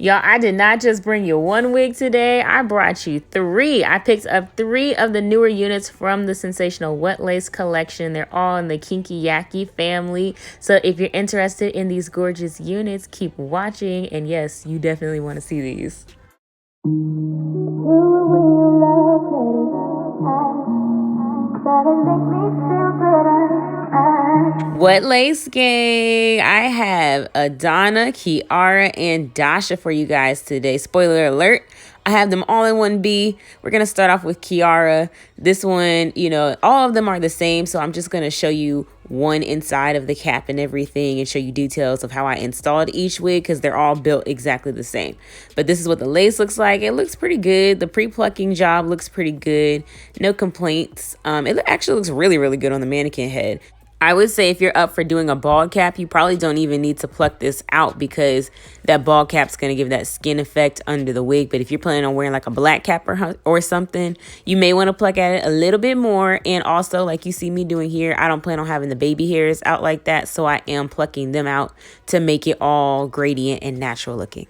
Y'all, I did not just bring you one wig today. I brought you three. I picked up three of the newer units from the Sensational Wet Lace collection. They're all in the Kinky Yaki family. So if you're interested in these gorgeous units, keep watching. And yes, you definitely want to see these. Wet Lace Gang, I have Adana, Kiara, and Dasha for you guys today. Spoiler alert, I have them all in 1B. We're going to start off with Kiara. This one, you know, all of them are the same, so I'm just going to show you one inside of the cap and everything and show you details of how I installed each wig because they're all built exactly the same. But this is what the lace looks like. It looks pretty good. The pre-plucking job looks pretty good. No complaints. It actually looks really, really good on the mannequin head. I would say if you're up for doing a bald cap, you probably don't even need to pluck this out because that bald cap's going to give that skin effect under the wig. But if you're planning on wearing like a black cap or something, you may want to pluck at it a little bit more. And also, like you see me doing here, I don't plan on having the baby hairs out like that. So I am plucking them out to make it all gradient and natural looking.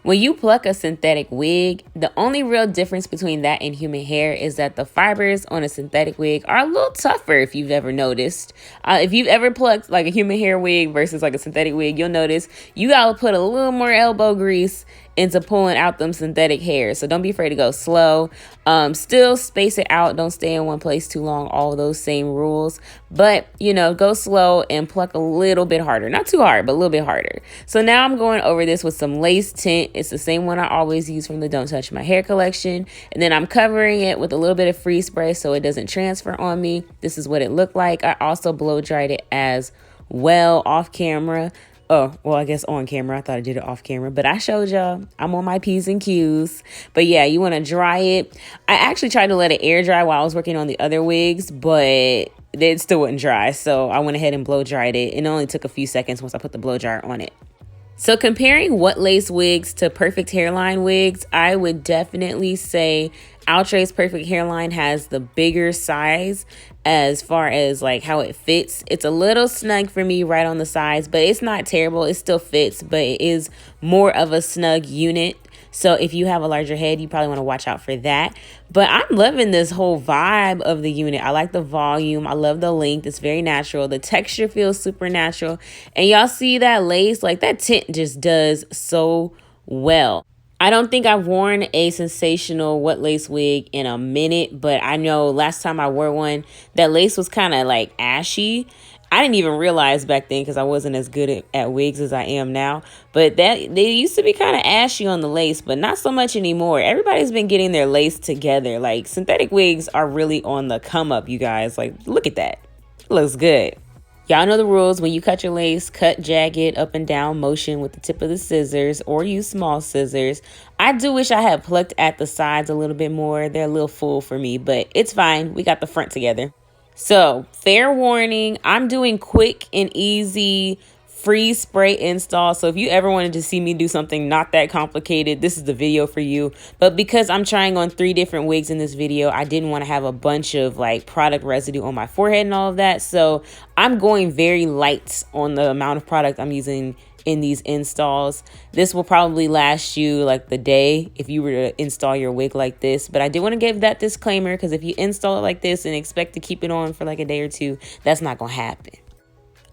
When you pluck a synthetic wig, the only real difference between that and human hair is that the fibers on a synthetic wig are a little tougher, if you've ever noticed. If you've ever plucked like a human hair wig versus like a synthetic wig, you'll notice you gotta put a little more elbow grease into pulling out them synthetic hairs. So don't be afraid to go slow. Still space it out. Don't stay in one place too long. All those same rules. But, you know, go slow and pluck a little bit harder. Not too hard, but a little bit harder. So now I'm going over this with some lace tint. It's the same one I always use from the Don't Touch My Hair collection. And then I'm covering it with a little bit of freeze spray so it doesn't transfer on me. This is what it looked like. I also blow dried it as well off camera. Oh, well, I guess on camera. I thought I did it off camera, but I showed y'all. I'm on my P's and Q's. But yeah, you want to dry it. I actually tried to let it air dry while I was working on the other wigs, but it still wouldn't dry. So I went ahead and blow dried it. It only took a few seconds once I put the blow dryer on it. So comparing Wet Lace wigs to perfect hairline wigs, I would definitely say Outrage's perfect hairline has the bigger size as far as like how it fits. It's a little snug for me right on the sides, but it's not terrible. It still fits, but it is more of a snug unit. So if you have a larger head, you probably want to watch out for that. But I'm loving this whole vibe of the unit. I like the volume. I love the length. It's very natural. The texture feels super natural. And y'all see that lace? Like that tint just does so well. I don't think I've worn a Sensational Wet Lace wig in a minute, but I know last time I wore one, that lace was kind of like ashy. I didn't even realize back then because I wasn't as good at wigs as I am now. But they used to be kind of ashy on the lace, but not so much anymore. Everybody's been getting their lace together. Like synthetic wigs are really on the come up, you guys. Like, look at that. It looks good. Y'all know the rules. When you cut your lace, cut jagged up and down motion with the tip of the scissors or use small scissors. I do wish I had plucked at the sides a little bit more. They're a little full for me, but it's fine. We got the front together. So fair warning, I'm doing quick and easy freeze spray install. So if you ever wanted to see me do something not that complicated, this is the video for you. But because I'm trying on 3 different wigs in this video, I didn't want to have a bunch of like product residue on my forehead and all of that. So I'm going very light on the amount of product I'm using in these installs. This will probably last you like the day if you were to install your wig like this. But I did want to give that disclaimer because if you install it like this and expect to keep it on for like a day or two, that's not going to happen.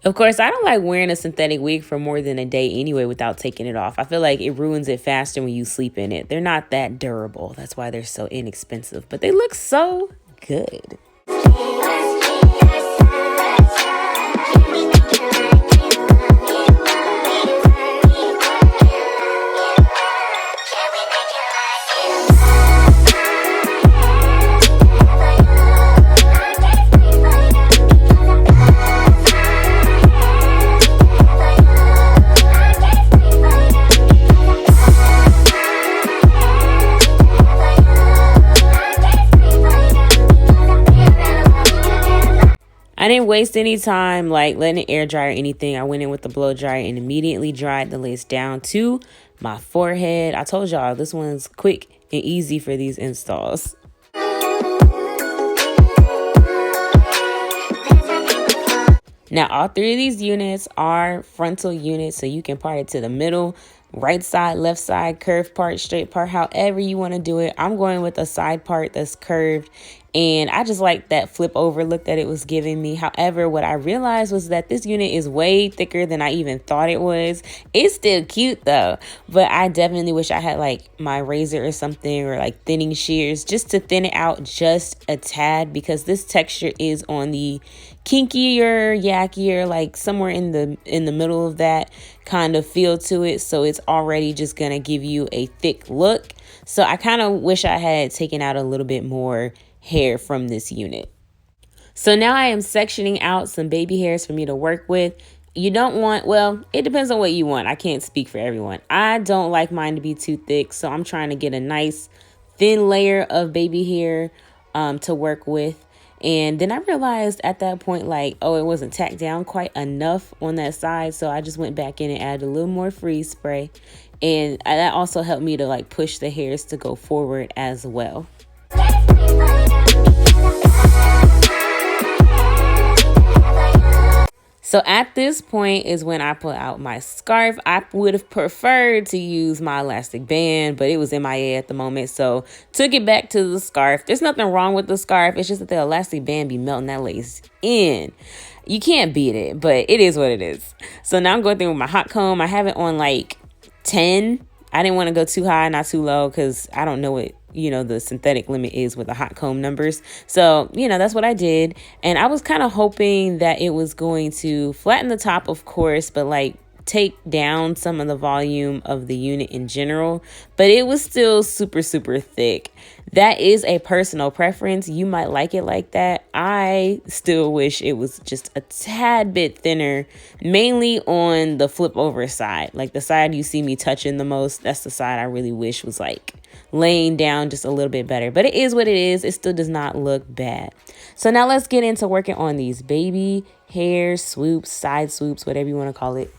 Of course, I don't like wearing a synthetic wig for more than a day anyway without taking it off. I feel like it ruins it faster when you sleep in it. They're not that durable. That's why they're so inexpensive, but they look so good. I didn't waste any time like letting it air dry or anything. I went in with the blow dryer and immediately dried the lace down to my forehead. I told y'all this one's quick and easy for these installs. Now, all 3 of these units are frontal units, so you can part it to the middle. right side, left side, curved part, straight part, however you want to do it. I'm going with a side part that's curved, and I just like that flip over look that it was giving me. However, what I realized was that this unit is way thicker than I even thought it was. It's still cute though, but I definitely wish I had like my razor or something, or like thinning shears, just to thin it out just a tad, because this texture is on the kinkier, yakier, like somewhere in the middle of that kind of feel to it. So it's already just gonna give you a thick look. So I kind of wish I had taken out a little bit more hair from this unit. So now I am sectioning out some baby hairs for me to work with. You don't want, well, it depends on what you want. I can't speak for everyone. I don't like mine to be too thick, so I'm trying to get a nice thin layer of baby hair to work with. And then I realized at that point, like, oh, it wasn't tacked down quite enough on that side. So I just went back in and added a little more freeze spray. And that also helped me to like push the hairs to go forward as well. So at this point is when I pull out my scarf. I would have preferred to use my elastic band, but it was MIA at the moment. So took it back to the scarf. There's nothing wrong with the scarf. It's just that the elastic band be melting that lace in. You can't beat it, but it is what it is. So now I'm going through with my hot comb. I have it on like 10. I didn't want to go too high, not too low, because I don't know what, the synthetic limit is with the hot comb numbers. So, that's what I did. And I was kind of hoping that it was going to flatten the top, of course, but like take down some of the volume of the unit in general. But it was still super, super thick. That is a personal preference. You might like it like that. I still wish it was just a tad bit thinner, mainly on the flip over side. Like the side you see me touching the most, that's the side I really wish was like laying down just a little bit better. But it is what it is. It still does not look bad. So now let's get into working on these baby hair swoops, side swoops, whatever you want to call it.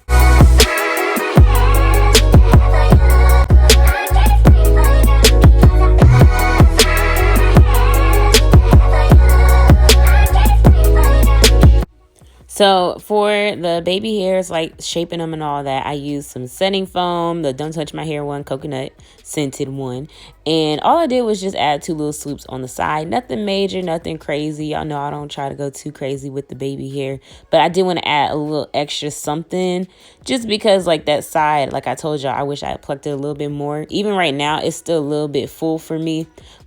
So for the baby hairs, like shaping them and all that, I use some setting foam, the Don't Touch My Hair one, coconut scented one. And all I did was just add 2 little swoops on the side. Nothing major, nothing crazy. Y'all know I don't try to go too crazy with the baby hair. But I did want to add a little extra something, just because like that side, like I told y'all, I wish I had plucked it a little bit more. Even right now, it's still a little bit full for me.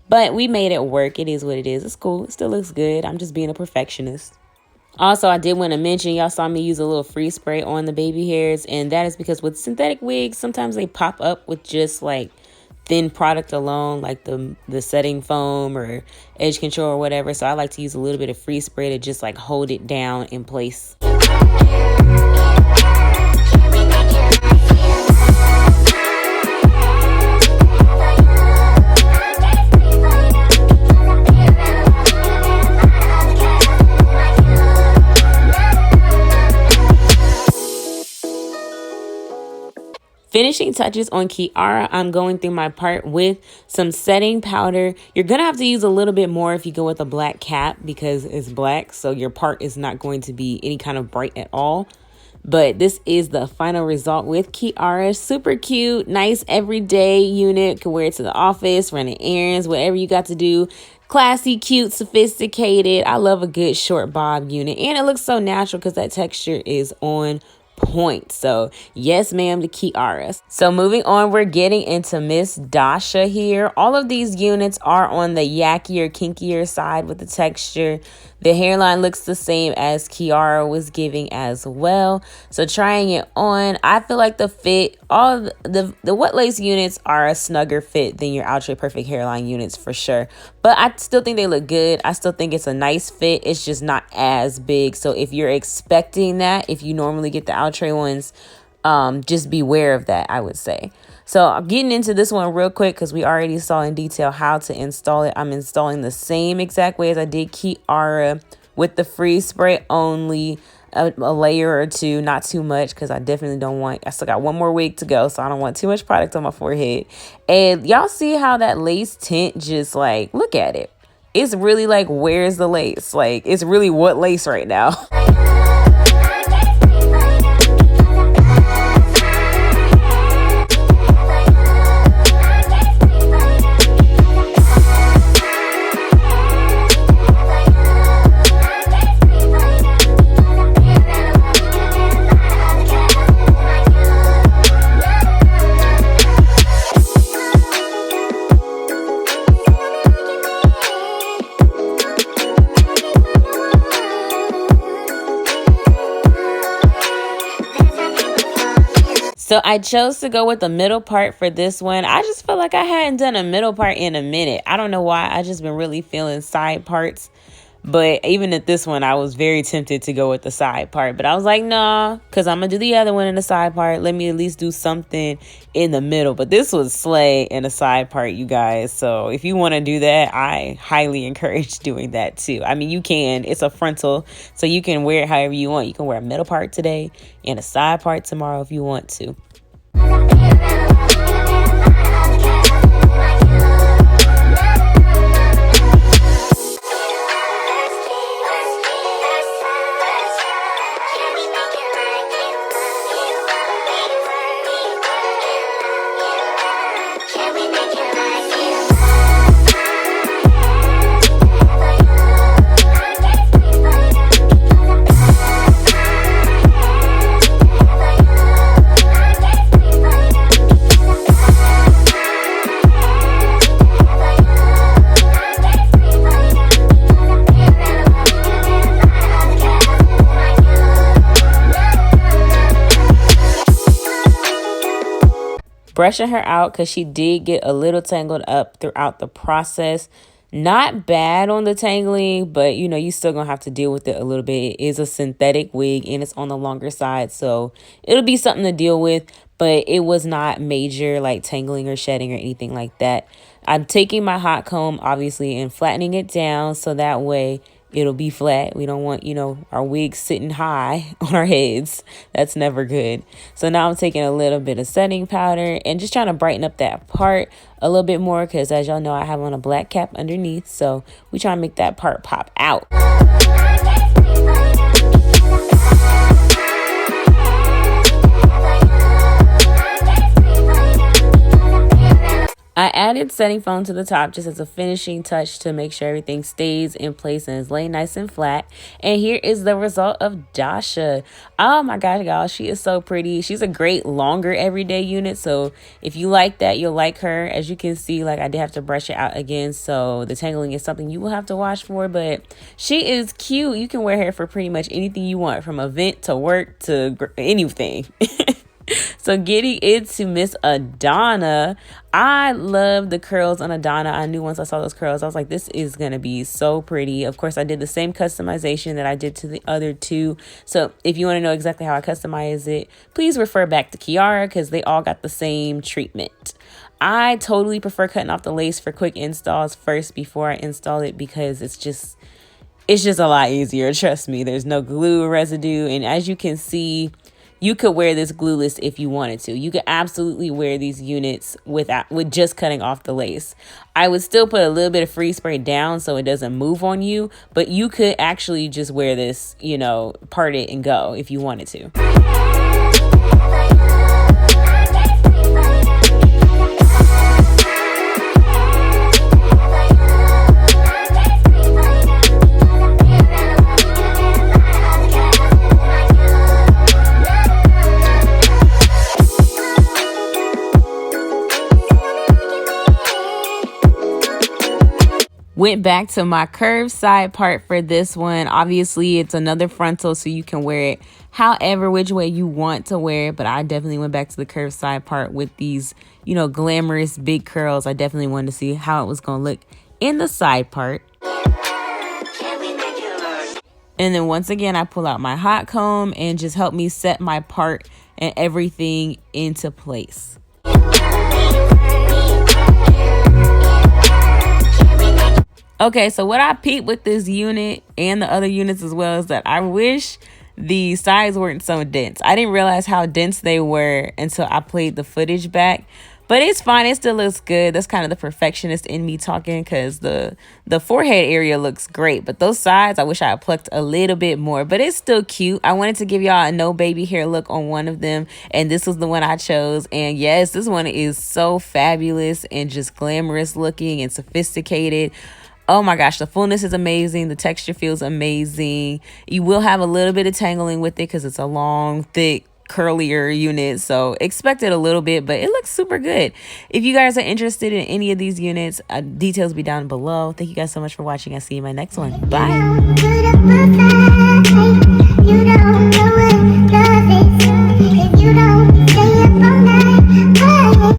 But we made it work. It is what it is. It's cool. It still looks good. I'm just being a perfectionist. Also, I did want to mention, y'all saw me use a little freeze spray on the baby hairs, and that is because with synthetic wigs, sometimes they pop up with just like thin product alone, like the setting foam or edge control or whatever. So I like to use a little bit of freeze spray to just like hold it down in place. Finishing touches on Kiara, I'm going through my part with some setting powder. You're going to have to use a little bit more if you go with a black cap because it's black. So your part is not going to be any kind of bright at all. But this is the final result with Kiara. Super cute, nice everyday unit. Can wear it to the office, running errands, whatever you got to do. Classy, cute, sophisticated. I love a good short bob unit. And it looks so natural because that texture is on point. So yes, ma'am, to Kiara. So moving on, we're getting into Miss Dasha here. All of these units are on the yakier, kinkier side with the texture. The hairline looks the same as Kiara was giving as well. So trying it on, I feel like the fit, all the wet lace units are a snugger fit than your Outre Perfect hairline units for sure. But I still think they look good. I still think it's a nice fit. It's just not as big. So if you're expecting that, if you normally get the Outre ones, just beware of that, I would say. So I'm getting into this one real quick because we already saw in detail how to install it. I'm installing the same exact way as I did Kiara with the freeze spray only, a layer or two, not too much because I definitely don't want, I still got one more wig to go, so I don't want too much product on my forehead. And y'all see how that lace tint just like, look at it. It's really like, where's the lace? Like, it's really what lace right now. So I chose to go with the middle part for this one. I just feel like I hadn't done a middle part in a minute. I don't know why. I just been really feeling side parts. But even at this one, I was very tempted to go with the side part. But I was like, nah, because I'm going to do the other one in the side part. Let me at least do something in the middle. But this was slay in a side part, you guys. So if you want to do that, I highly encourage doing that too. I mean, you can. It's a frontal, so you can wear it however you want. You can wear a middle part today and a side part tomorrow if you want to. Brushing her out because she did get a little tangled up throughout the process. Not bad on the tangling, but you know, you still gonna have to deal with it a little bit. It is a synthetic wig and it's on the longer side, so it'll be something to deal with, but it was not major like tangling or shedding or anything like that. I'm taking my hot comb, obviously, and flattening it down so that way it'll be flat. We don't want, you know, our wigs sitting high on our heads. That's never good. So now I'm taking a little bit of setting powder and just trying to brighten up that part a little bit more because, as y'all know, I have on a black cap underneath. So we try to make that part pop out. I added setting foam to the top just as a finishing touch to make sure everything stays in place and is laying nice and flat. And here is the result of Dasha. Oh my gosh, y'all, she is so pretty. She's a great longer everyday unit. So if you like that, you'll like her. As you can see, like I did have to brush it out again. So the tangling is something you will have to watch for, but she is cute. You can wear her for pretty much anything you want, from event to work to anything. So getting into Miss Adana, I love the curls on Adana. I knew once I saw those curls, I was like, this is going to be so pretty. Of course, I did the same customization that I did to the other two. So if you want to know exactly how I customize it, please refer back to Kiara because they all got the same treatment. I totally prefer cutting off the lace for quick installs first before I install it because it's just a lot easier. Trust me, there's no glue residue. And as you can see, you could wear this glueless if you wanted to. You could absolutely wear these units with just cutting off the lace. I would still put a little bit of freeze spray down so it doesn't move on you, but you could actually just wear this, you know, part it and go if you wanted to. Went back to my curved side part for this one. Obviously, it's another frontal, so you can wear it however which way you want to wear it. But I definitely went back to the curved side part with these, you know, glamorous big curls. I definitely wanted to see how it was going to look in the side part. And then once again, I pull out my hot comb and just help me set my part and everything into place. Okay, so what I peeped with this unit and the other units as well is that I wish the sides weren't so dense. I didn't realize how dense they were until I played the footage back. But it's fine. It still looks good. That's kind of the perfectionist in me talking because the forehead area looks great. But those sides, I wish I had plucked a little bit more. But it's still cute. I wanted to give y'all a no baby hair look on one of them. And this was the one I chose. And yes, this one is so fabulous and just glamorous looking and sophisticated. Oh my gosh, the fullness is amazing. The texture feels amazing. You will have a little bit of tangling with it because it's a long, thick, curlier unit. So expect it a little bit, but it looks super good. If you guys are interested in any of these units, details will be down below. Thank you guys so much for watching. I'll see you in my next one. Bye.